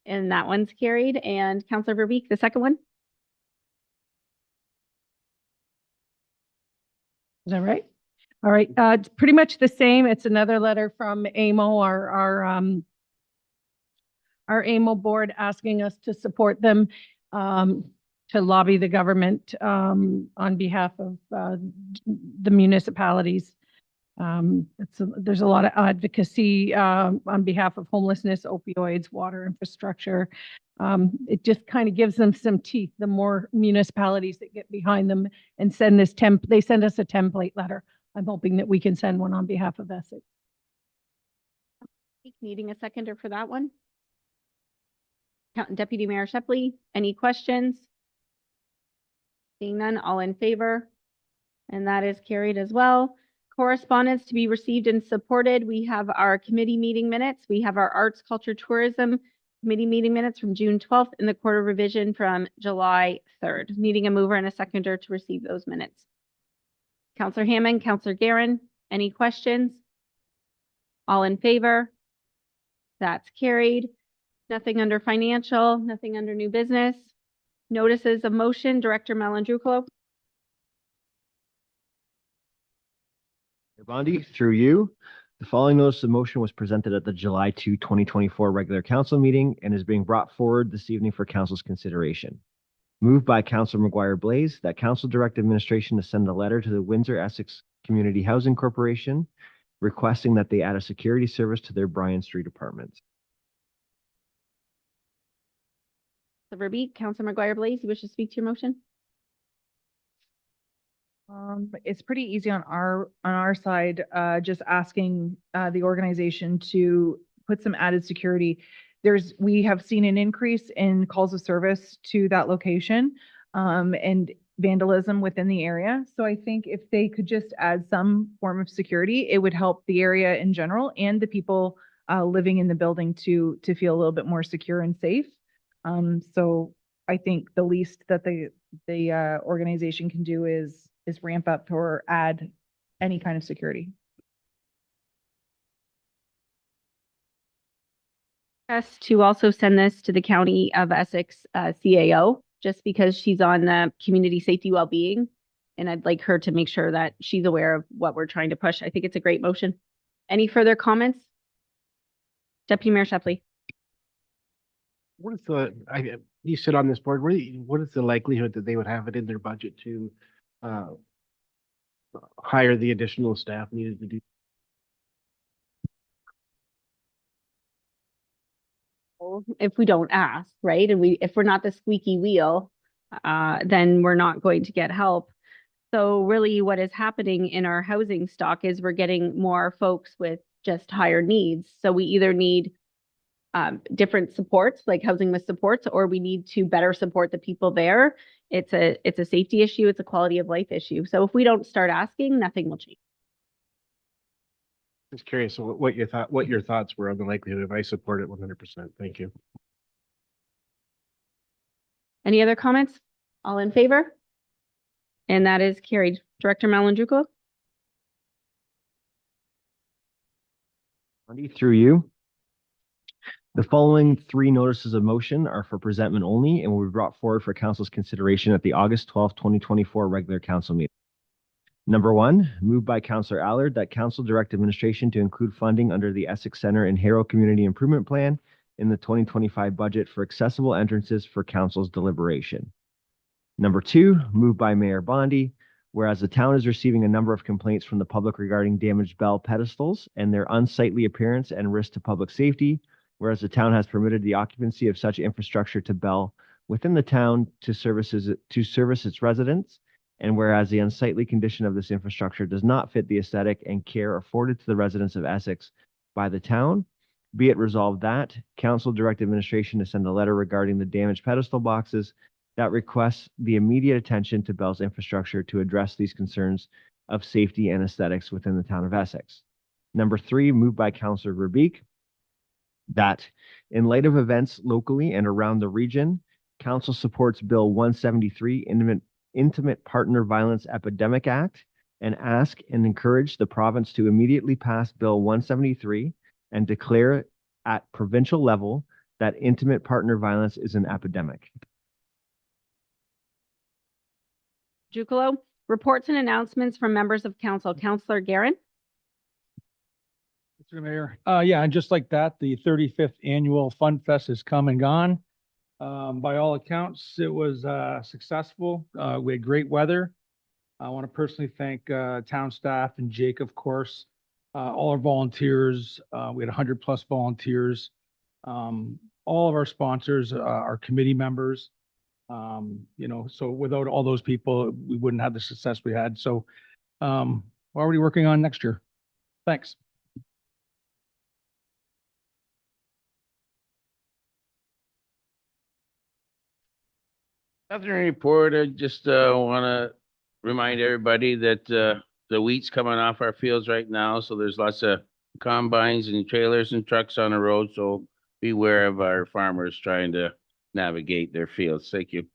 And that one's carried. And Councillor Verbeek, the second one? Is that right? All right, it's pretty much the same. It's another letter from AMO, our AMO board asking us to support them to lobby the government on behalf of the municipalities. There's a lot of advocacy on behalf of homelessness, opioids, water infrastructure. It just kind of gives them some teeth, the more municipalities that get behind them and send this they send us a template letter. I'm hoping that we can send one on behalf of Essex. Needing a seconder for that one? Deputy Mayor Shepley, any questions? Seeing none, all in favor? And that is carried as well. Correspondence to be received and supported. We have our committee meeting minutes. We have our Arts, Culture, Tourism Committee meeting minutes from June 12th and the quarter revision from July 3rd. Needing a mover and a seconder to receive those minutes. Councillor Hammond, Councillor Guerin, any questions? All in favor? That's carried. Nothing under financial, nothing under new business. Notices of motion, Director Malandrucolo. Mayor Bondi, through you. The following notice of motion was presented at the July 2, 2024 regular council meeting and is being brought forward this evening for council's consideration. Moved by Councilor McGuire Blaze that council direct administration to send a letter to the Windsor Essex Community Housing Corporation requesting that they add a security service to their Bryan Street apartments. Verbeek, Councilor McGuire Blaze, you wish to speak to your motion? It's pretty easy on our side, just asking the organization to put some added security. We have seen an increase in calls of service to that location and vandalism within the area. So I think if they could just add some form of security, it would help the area in general and the people living in the building to feel a little bit more secure and safe. So I think the least that the organization can do is ramp up or add any kind of security. Us to also send this to the County of Essex CAO, just because she's on the community safety well-being. And I'd like her to make sure that she's aware of what we're trying to push. I think it's a great motion. Any further comments? Deputy Mayor Shepley. What is you sit on this board, what is the likelihood that they would have it in their budget to hire the additional staff needed to do? If we don't ask, right? And if we're not the squeaky wheel, then we're not going to get help. So really what is happening in our housing stock is we're getting more folks with just higher needs. So we either need different supports, like housing with supports, or we need to better support the people there. It's a safety issue. It's a quality of life issue. So if we don't start asking, nothing will change. Just curious what your thoughts were on the likelihood if I support it 100%. Thank you. Any other comments? All in favor? And that is carried. Director Malandruco? Through you. The following 3 notices of motion are for presentment only and will be brought forward for council's consideration at the August 12th, 2024 regular council meeting. Number 1, moved by Councillor Allard that council direct administration to include funding under the Essex Centre and Harrow Community Improvement Plan in the 2025 budget for accessible entrances for council's deliberation. Number 2, moved by Mayor Bondi, whereas the town is receiving a number of complaints from the public regarding damaged bell pedestals and their unsightly appearance and risk to public safety, whereas the town has permitted the occupancy of such infrastructure to Bell within the town to service its residents, and whereas the unsightly condition of this infrastructure does not fit the aesthetic and care afforded to the residents of Essex by the town, be it resolved that council direct administration to send a letter regarding the damaged pedestal boxes that requests the immediate attention to Bell's infrastructure to address these concerns of safety and aesthetics within the town of Essex. Number 3, moved by Councillor Verbeek, that in light of events locally and around the region, council supports Bill 173, Intimate Partner Violence Epidemic Act, and ask and encourage the province to immediately pass Bill 173 and declare at provincial level that intimate partner violence is an epidemic. Jucolo, reports and announcements from members of council. Councillor Guerin? Mr. Mayor, yeah, and just like that, the 35th annual Fun Fest has come and gone. By all accounts, it was successful. We had great weather. I want to personally thank town staff and Jake, of course, all our volunteers. We had 100+ volunteers. All of our sponsors, our committee members. So without all those people, we wouldn't have the success we had. So we're already working on next year. Thanks. Nothing to report. I just want to remind everybody that the wheat's coming off our fields right now, so there's lots of combines and trailers and trucks on the road, so beware of our farmers trying to navigate their fields. Thank you.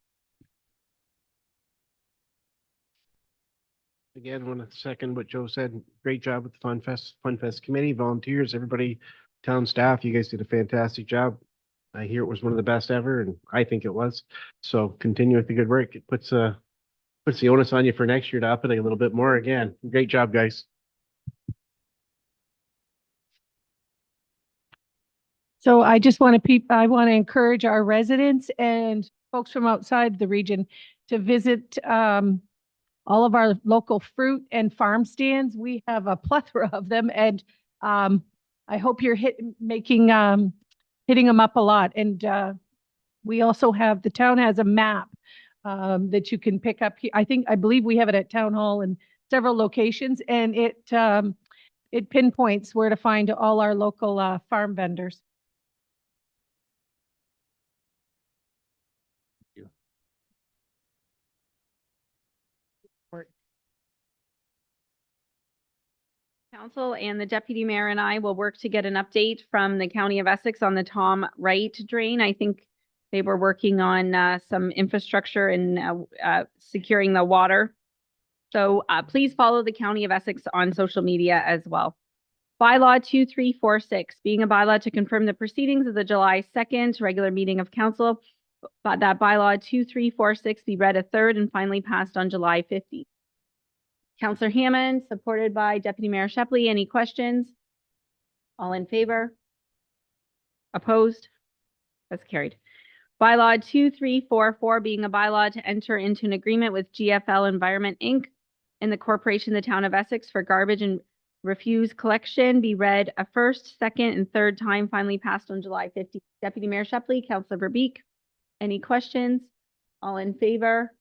Again, want to second what Joe said. Great job with the Fun Fest committee, volunteers, everybody, town staff. You guys did a fantastic job. I hear it was one of the best ever, and I think it was. So continue with the good work. It puts the onus on you for next year to up it a little bit more again. Great job, guys. So I just want to encourage our residents and folks from outside the region to visit all of our local fruit and farm stands. We have a plethora of them, and I hope you're hitting them up a lot. And we also have, the town has a map that you can pick up here. I believe we have it at Town Hall in several locations, and it pinpoints where to find all our local farm vendors. Council and the deputy mayor and I will work to get an update from the County of Essex on the Tom Wright drain. I think they were working on some infrastructure and securing the water. So please follow the County of Essex on social media as well. Bylaw 2346, being a bylaw to confirm the proceedings of the July 2nd regular meeting of council, but that bylaw 2346 be read a third and finally passed on July 15th. Councillor Hammond, supported by Deputy Mayor Shepley. Any questions? All in favor? Opposed? That's carried. Bylaw 2344, being a bylaw to enter into an agreement with GFL Environment, Inc. and the Corporation of the Town of Essex for garbage and refuse collection, be read a first, second, and third time, finally passed on July 15th. Deputy Mayor Shepley, Councillor Verbeek. Any questions? All in favor?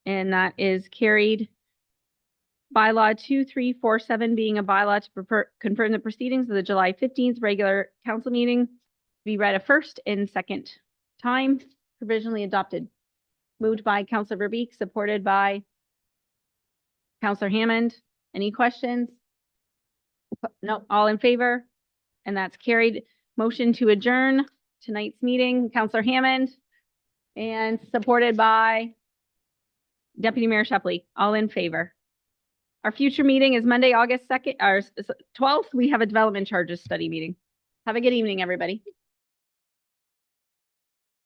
And that is carried. Bylaw 2347 being a bylaw to confirm the proceedings of the July 15th regular council meeting be read a first and second time, provisionally adopted. Moved by Counselor Verbeek, supported by Counselor Hammond. Any questions? No, all in favor? And that's carried. Motion to adjourn tonight's meeting, Counselor Hammond, and supported by Deputy Mayor Shepley. All in favor. Our future meeting is Monday, August 2nd, or 12th. We have a development charges study meeting. Have a good evening, everybody.